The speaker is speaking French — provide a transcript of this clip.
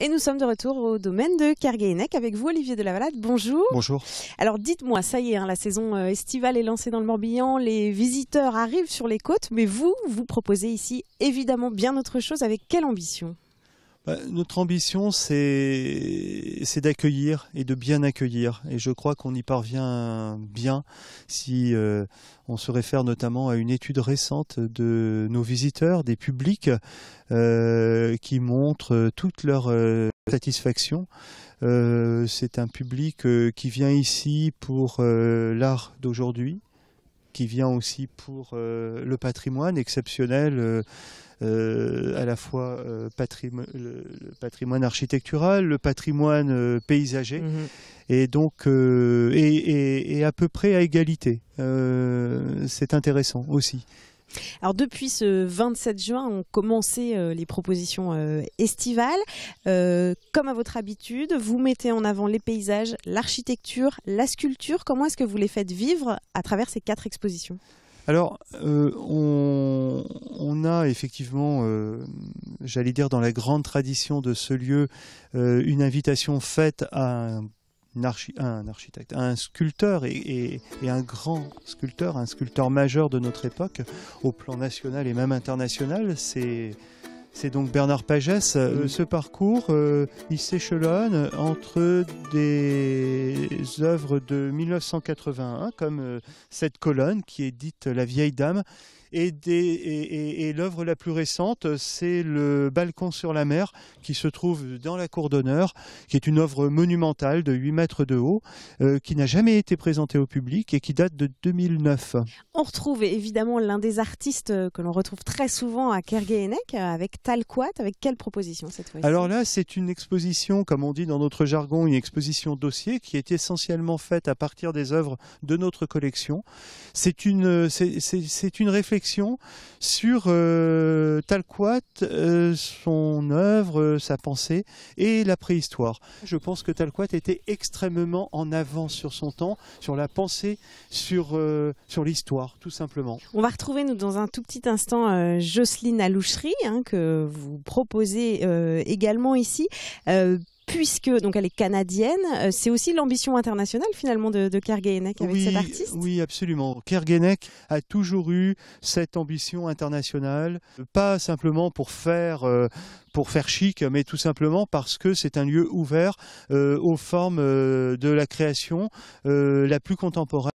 Et nous sommes de retour au domaine de Kerguéhennec avec vous, Olivier Delavalade. Bonjour. Bonjour. Alors dites-moi, ça y est, la saison estivale est lancée dans le Morbihan, les visiteurs arrivent sur les côtes, mais vous proposez ici évidemment bien autre chose. Avec quelle ambition ? Notre ambition, c'est d'accueillir et de bien accueillir. Et je crois qu'on y parvient bien si on se réfère notamment à une étude récente de nos visiteurs, des publics, qui montrent toute leur satisfaction. C'est un public qui vient ici pour l'art d'aujourd'hui, qui vient aussi pour le patrimoine exceptionnel, à la fois le patrimoine architectural, le patrimoine paysager, et donc et à peu près à égalité. C'est intéressant aussi. Alors depuis ce 27 juin ont commencé les propositions estivales. Comme à votre habitude, vous mettez en avant les paysages, l'architecture, la sculpture. Comment est-ce que vous les faites vivre à travers ces 4 expositions ? Alors, on a effectivement, j'allais dire dans la grande tradition de ce lieu, une invitation faite à un architecte, à un sculpteur et un grand sculpteur, un sculpteur majeur de notre époque, au plan national et même international. C'est donc Bernard Pagès. Ce parcours, il s'échelonne entre des œuvres de 1981, comme cette colonne qui est dite La Vieille Dame, et l'œuvre la plus récente, c'est le Balcon sur la mer, qui se trouve dans la cour d'honneur, qui est une œuvre monumentale de 8 mètres de haut, qui n'a jamais été présentée au public et qui date de 2009. On retrouve évidemment l'un des artistes que l'on retrouve très souvent à Kerguéhennec, avec Talquat. Avec quelle proposition cette fois-ci ? Alors là, c'est une exposition, comme on dit dans notre jargon, une exposition dossier qui est essentiellement faite à partir des œuvres de notre collection. C'est une réflexion sur Talquat, son œuvre, sa pensée et la préhistoire. Je pense que Talquat était extrêmement en avance sur son temps, sur la pensée, sur l'histoire, tout simplement. On va retrouver, nous, dans un tout petit instant, Jocelyne Alouchery, que vous proposez également ici. Puisque donc elle est canadienne, c'est aussi l'ambition internationale finalement de Kerguéhennec avec cet artiste. Oui, absolument. Kerguéhennec a toujours eu cette ambition internationale, pas simplement pour faire chic, mais tout simplement parce que c'est un lieu ouvert aux formes de la création la plus contemporaine.